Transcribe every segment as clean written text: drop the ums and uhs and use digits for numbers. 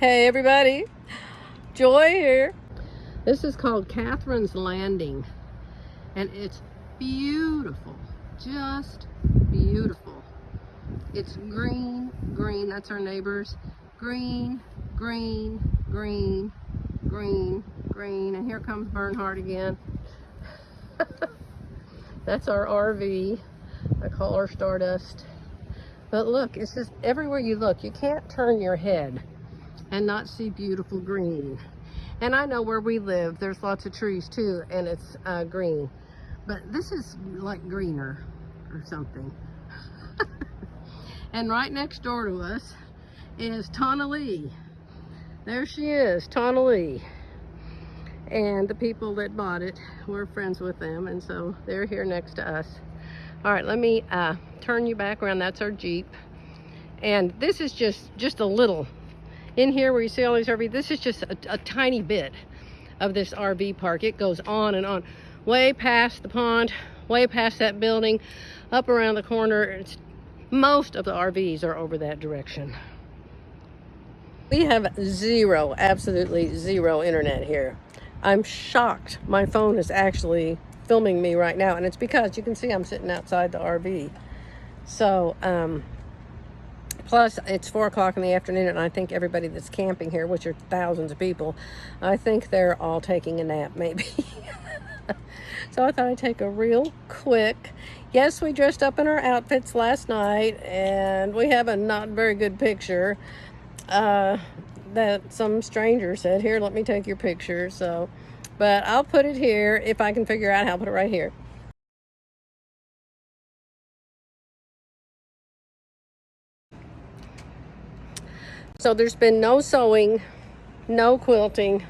Hey everybody, Joy here. This is called Catherine's Landing, and it's beautiful, just beautiful. It's green, green, that's our neighbors. Green, green, green, green, green, and here comes Bernhardt again. That's our RV. I call her Stardust. But look, it's just everywhere you look, you can't turn your head and not see beautiful green. And I know where we live, there's lots of trees too, and it's green. But this is like greener or something. And right next door to us is Tonalea. There she is, Tonalea. And the people that bought it, we're friends with them, and so they're here next to us. All right, let me turn you back around. That's our Jeep. And this is just a little. In here where you see all these RVs, this is just a tiny bit of this RV park. It goes on and on, way past the pond, way past that building, up around the corner. Most of the RVs are over that direction. We have zero, absolutely zero internet here. I'm shocked. My phone is actually filming me right now, and it's because you can see I'm sitting outside the RV. So, plus, it's 4 o'clock in the afternoon, and I think everybody that's camping here, which are thousands of people, I think they're all taking a nap, maybe. So I thought I'd take a real quick. Yes, we dressed up in our outfits last night, and we have a not very good picture that some stranger said, here, let me take your picture. So, but I'll put it here. If I can figure out how, I'll put it right here. So there's been no sewing, no quilting,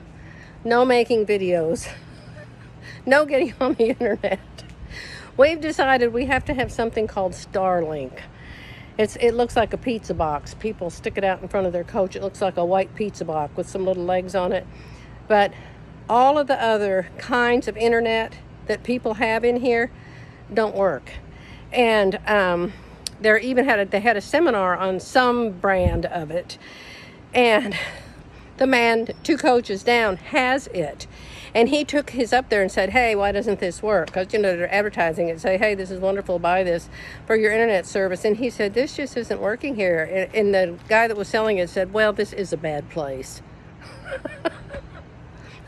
no making videos, no getting on the internet. We've decided we have to have something called Starlink. It looks like a pizza box. People stick it out in front of their coach. It looks like a white pizza box with some little legs on it. But all of the other kinds of internet that people have in here don't work. And they had a seminar on some brand of it, and the man 2 coaches down has it, and he took his up there and said, hey, why doesn't this work? Because they're advertising it, say, hey, this is wonderful, buy this for your internet service. And he said, this just isn't working here. And the guy that was selling it said, well, this is a bad place.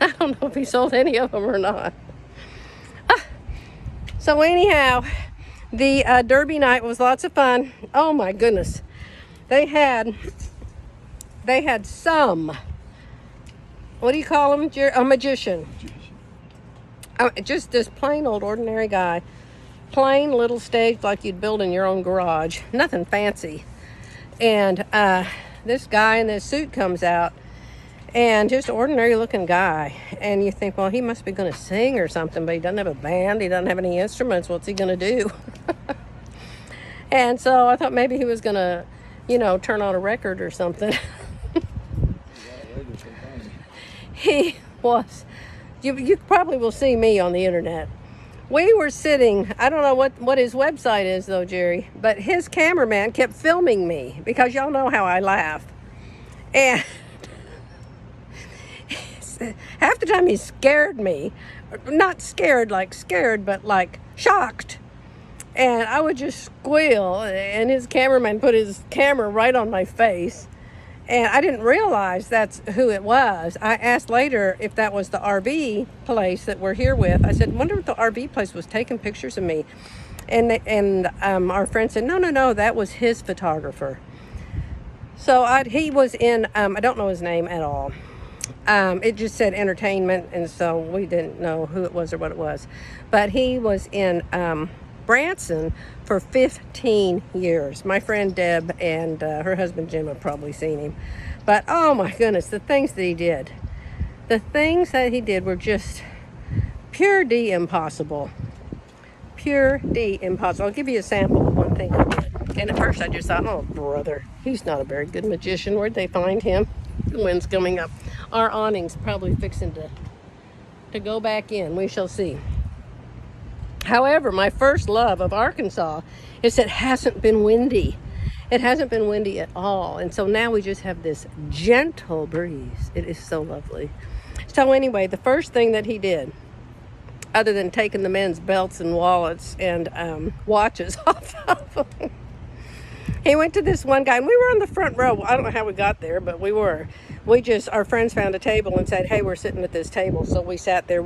I don't know if he sold any of them or not. So anyhow, the Derby night was lots of fun. Oh my goodness. They had some, what do you call him? A magician. Just this plain old ordinary guy. Plain little stage like you'd build in your own garage. Nothing fancy. And this guy in this suit comes out, and just ordinary looking guy. And you think, well, he must be going to sing or something, but he doesn't have a band. He doesn't have any instruments. What's he going to do? And so I thought maybe he was going to, turn on a record or something. He was. You probably will see me on the internet. We were sitting, I don't know what his website is though, Jerry, but his cameraman kept filming me because y'all know how I laugh. And half the time he scared me. Not scared like scared, but like shocked. And I would just squeal, and his cameraman put his camera right on my face. And I didn't realize that's who it was. I asked later if that was the RV place that we're here with. I said, wonder if the RV place was taking pictures of me. And our friend said, no, that was his photographer. So he was in, I don't know his name at all. It just said entertainment, and so we didn't know who it was or what it was. But he was in Branson for 15 years. My friend Deb and her husband Jim have probably seen him. But oh my goodness, the things that he did. The things that he did were just pure D impossible. Pure D impossible. I'll give you a sample of one thing he did. And at first I just thought, oh brother, he's not a very good magician. Where'd they find him? The wind's coming up. Our awning's probably fixing to go back in. We shall see. However, my first love of Arkansas is it hasn't been windy. It hasn't been windy at all. And so now we just have this gentle breeze. It is so lovely. So anyway, the first thing that he did, other than taking the men's belts and wallets and watches off of them, he went to this one guy, and we were on the front row. I don't know how we got there, but we were. Our friends found a table and said, hey, we're sitting at this table. So we sat there.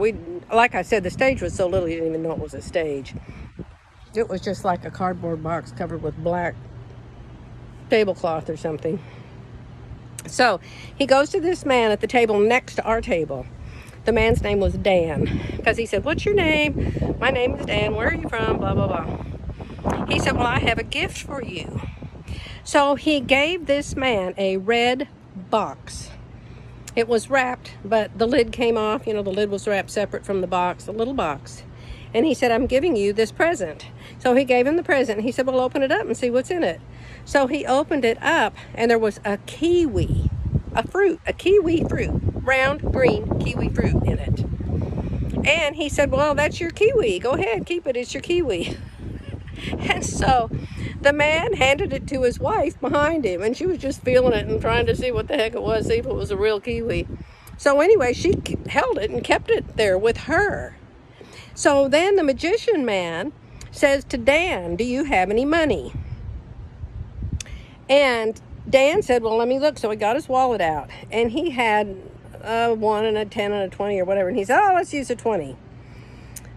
Like I said, the stage was so little, you didn't even know it was a stage. It was just like a cardboard box covered with black tablecloth or something. So he goes to this man at the table next to our table. The man's name was Dan, because he said, what's your name? My name is Dan. Where are you from? Blah, blah, blah. He said, well, I have a gift for you. So he gave this man a red box. It was wrapped, but the lid came off. You know, the lid was wrapped separate from the box, a little box. And he said, I'm giving you this present. So he gave him the present. He said, well, open it up and see what's in it. So he opened it up, and there was a kiwi, a kiwi fruit, round, green kiwi fruit in it. And he said, well, that's your kiwi. Go ahead, keep it. It's your kiwi. And so the man handed it to his wife behind him, and she was just feeling it and trying to see what the heck it was, see if it was a real kiwi. So anyway, she held it and kept it there with her. So then the magician man says to Dan, do you have any money? And Dan said, well, let me look. So he got his wallet out, and he had a 1 and a 10 and a 20 or whatever. And he said, oh, let's use a 20.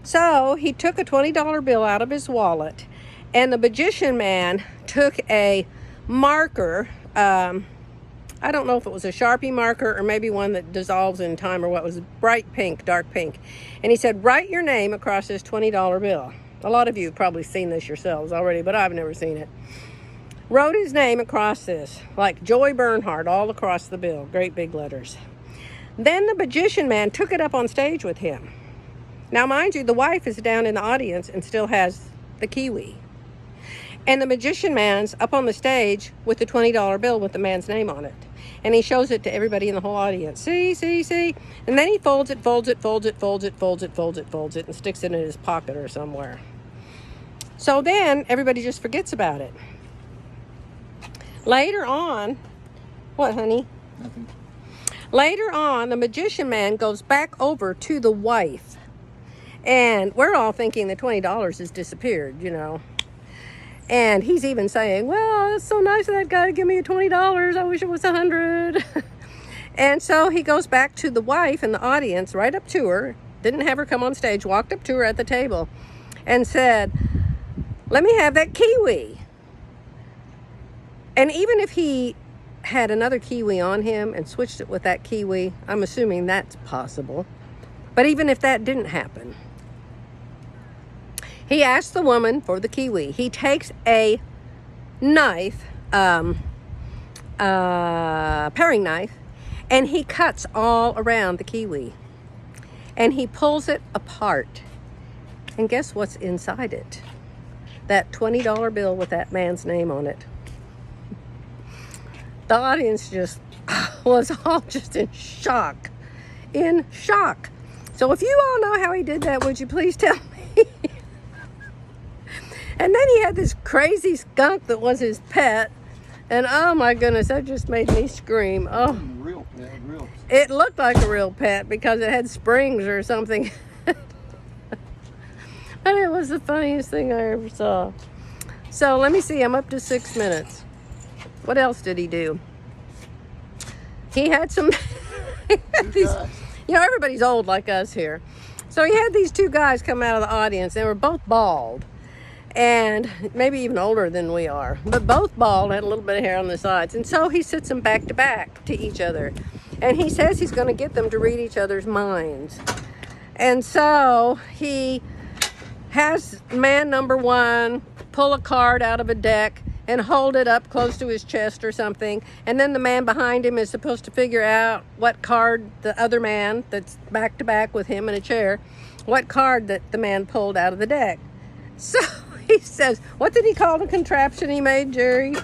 So he took a $20 bill out of his wallet, and the magician man took a marker. I don't know if it was a Sharpie marker or maybe one that dissolves in time or what, was bright pink, dark pink. And he said, write your name across this $20 bill. A lot of you have probably seen this yourselves already, but I've never seen it. Wrote his name across this, like Joy Bernhardt, all across the bill, great big letters. Then the magician man took it up on stage with him. Now, mind you, the wife is down in the audience and still has the kiwi. And the magician man's up on the stage with the $20 bill with the man's name on it. And he shows it to everybody in the whole audience. See, see, see. And then he folds it, folds it, folds it, folds it, folds it, folds it, folds it, and sticks it in his pocket or somewhere. So then everybody just forgets about it. Later on, what, honey? Nothing. Later on, the magician man goes back over to the wife. And we're all thinking the $20 has disappeared, you know. And he's even saying, well, it's so nice of that guy to give me $20. I wish it was $100. And so he goes back to the wife in the audience, right up to her, didn't have her come on stage, walked up to her at the table and said, let me have that kiwi. And even if he had another kiwi on him and switched it with that kiwi, I'm assuming that's possible. But even if that didn't happen, he asked the woman for the kiwi. He takes a knife, paring knife, and he cuts all around the kiwi. And he pulls it apart. And guess what's inside it? That $20 bill with that man's name on it. The audience just was all just in shock. In shock. So if you all know how he did that, would you please tell me? And then he had this crazy skunk that was his pet. And oh my goodness, that just made me scream. Oh, Real pet, real. it looked like a real pet because it had springs or something. And it was the funniest thing I ever saw. So let me see, I'm up to 6 minutes. What else did he do? He had some, you know, everybody's old like us here. So he had these two guys come out of the audience. They were both bald. And maybe even older than we are, but both bald, had a little bit of hair on the sides. And so he sits them back to back to each other. And he says he's going to get them to read each other's minds. And so he has man number one pull a card out of a deck and hold it up close to his chest or something. And then the man behind him is supposed to figure out what card the other man that's back to back with him in a chair, what card that the man pulled out of the deck. So he says, what did he call the contraption he made, Jerry?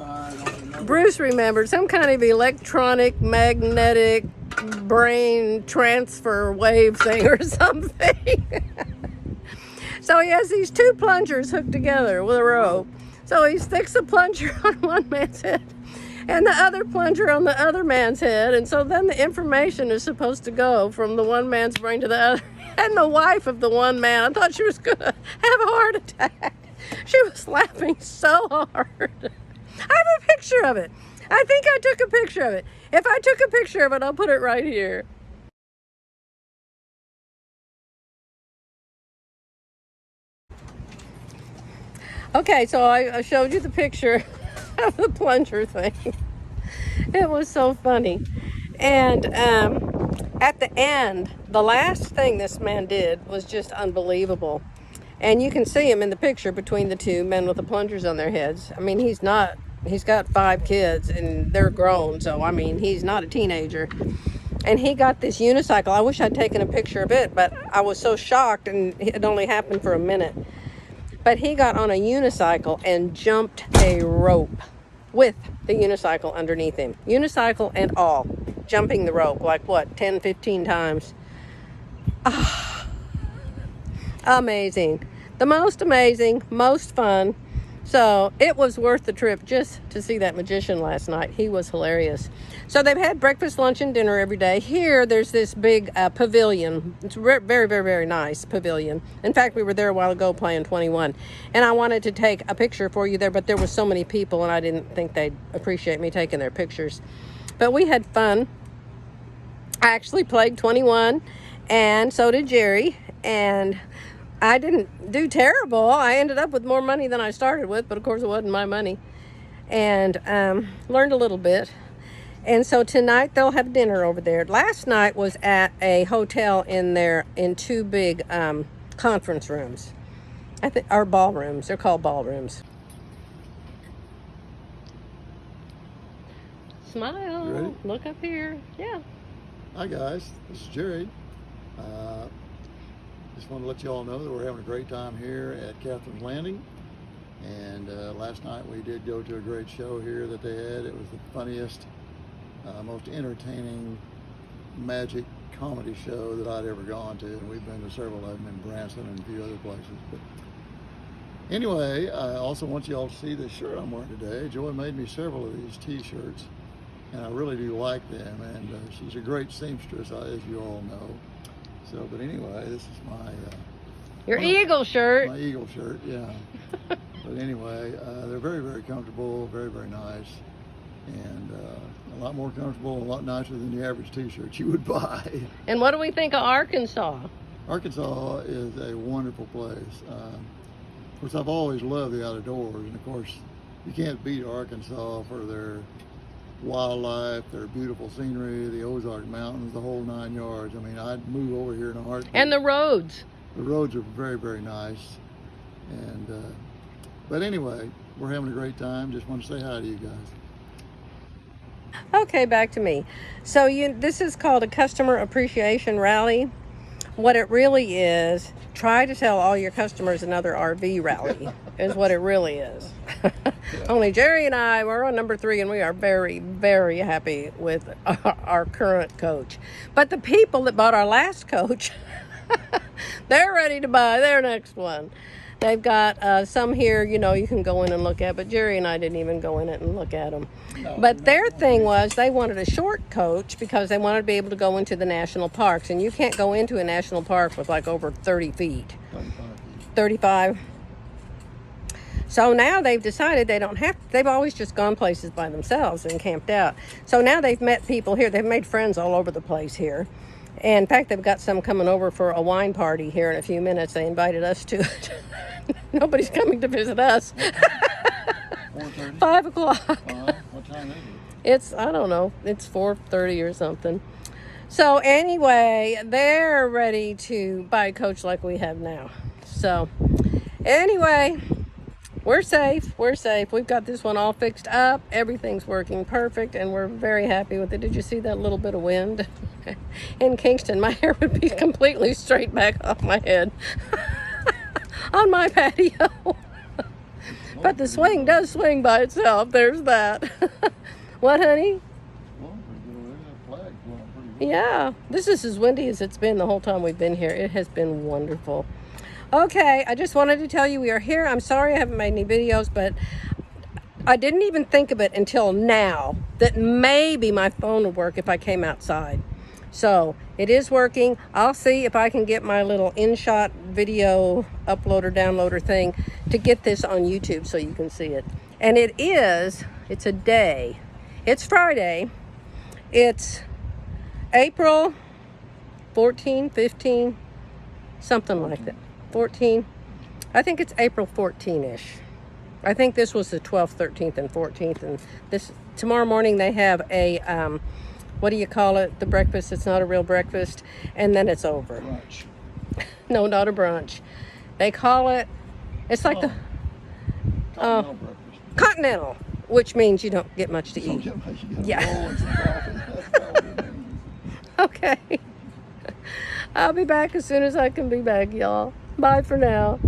I don't remember. Bruce remembered. Some kind of electronic, magnetic, brain transfer wave thing or something. So he has these two plungers hooked together with a rope. So he sticks a plunger on one man's head and the other plunger on the other man's head. And so then the information is supposed to go from the one man's brain to the other. And the wife of the one man, I thought she was going to have a heart attack. She was laughing so hard. I have a picture of it. I think I took a picture of it. If I took a picture of it, I'll put it right here. Okay, so I showed you the picture of the plunger thing. It was so funny. And at the end, the last thing this man did was just unbelievable. And you can see him in the picture between the two men with the plungers on their heads. I mean, he's got 5 kids and they're grown. So, I mean, he's not a teenager. And he got this unicycle. I wish I'd taken a picture of it, but I was so shocked and it only happened for a minute. But he got on a unicycle and jumped a rope with the unicycle underneath him. Unicycle and all. Jumping the rope, like what, 10, 15 times. Ah, amazing. The most amazing, most fun. So it was worth the trip just to see that magician last night. He was hilarious. So they've had breakfast, lunch, and dinner every day. Here, there's this big pavilion. It's very, very, very nice pavilion. In fact, we were there a while ago playing 21. And I wanted to take a picture for you there, but there was so many people, and I didn't think they'd appreciate me taking their pictures. But we had fun. I actually played 21, and so did Jerry. And I didn't do terrible. I ended up with more money than I started with, but of course it wasn't my money. And learned a little bit. And so tonight they'll have dinner over there. Last night was at a hotel in 2 big conference rooms. I think, or ballrooms. They're called ballrooms. Smile. You ready? Look up here. Yeah. Hi guys, this is Jerry. Just want to let you all know that we're having a great time here at Catherine's Landing. And last night we did go to a great show here that they had. It was the funniest, most entertaining magic comedy show that I'd ever gone to. And we've been to several of them in Branson and a few other places. But anyway, I also want you all to see this shirt I'm wearing today. Joy made me several of these t-shirts, and I really do like them. And she's a great seamstress, as you all know. So, but anyway, this is my... Your eagle shirt. My eagle shirt, yeah. But anyway, they're very, very comfortable, very, very nice. And a lot more comfortable, a lot nicer than the average t-shirt you would buy. And what do we think of Arkansas? Arkansas is a wonderful place. Of course, I've always loved the outdoors. And of course, you can't beat Arkansas for their wildlife, their beautiful scenery, the Ozark Mountains, the whole 9 yards. I mean, I'd move over here in a heartbeat. And the roads. The roads are very, very nice. And but anyway, we're having a great time. Just want to say hi to you guys. Okay, back to me. So this is called a customer appreciation rally. What it really is, try to tell all your customers another RV rally is what it really is. Only Jerry and I, we're on number 3, and we are very, very happy with our current coach. But the people that bought our last coach, they're ready to buy their next one. They've got some here, you can go in and look at, but Jerry and I didn't even go in it and look at them. But their thing was they wanted a short coach because they wanted to be able to go into the national parks. And you can't go into a national park with like over 30 feet. 35. So now they've decided they don't have to. They've always just gone places by themselves and camped out. So now they've met people here. They've made friends all over the place here. And in fact, they've got some coming over for a wine party here in a few minutes. They invited us to it. Nobody's coming to visit us. 4:30? 5 o'clock. What time is it? It's, I don't know, it's 4:30 or something. So anyway, they're ready to buy a coach like we have now. So anyway, we're safe. We've got this one all fixed up. Everything's working perfect, and we're very happy with it. Did you see that little bit of wind? In Kingston, my hair would be completely straight back off my head on my patio. But the swing does swing by itself. There's that. What, honey? Yeah, this is as windy as it's been the whole time we've been here. It has been wonderful. Okay, I just wanted to tell you we are here. I'm sorry I haven't made any videos, but I didn't even think of it until now that maybe my phone would work if I came outside. So it is working. I'll see if I can get my little InShot video uploader, downloader thing to get this on YouTube so you can see it. And it's a day. It's Friday. It's April 14, 15, something like that. 14. I think it's April 14-ish. I think this was the 12th, 13th, and 14th. And this tomorrow morning they have a, what do you call it? The breakfast. It's not a real breakfast. And then it's over. Brunch. No, not a brunch. They call it, it's like the Continental breakfast. Continental, which means you don't get much to So eat. you get a Yeah. roll and some coffee. That's all it means. Okay. I'll be back as soon as I can be back, y'all. Bye for now.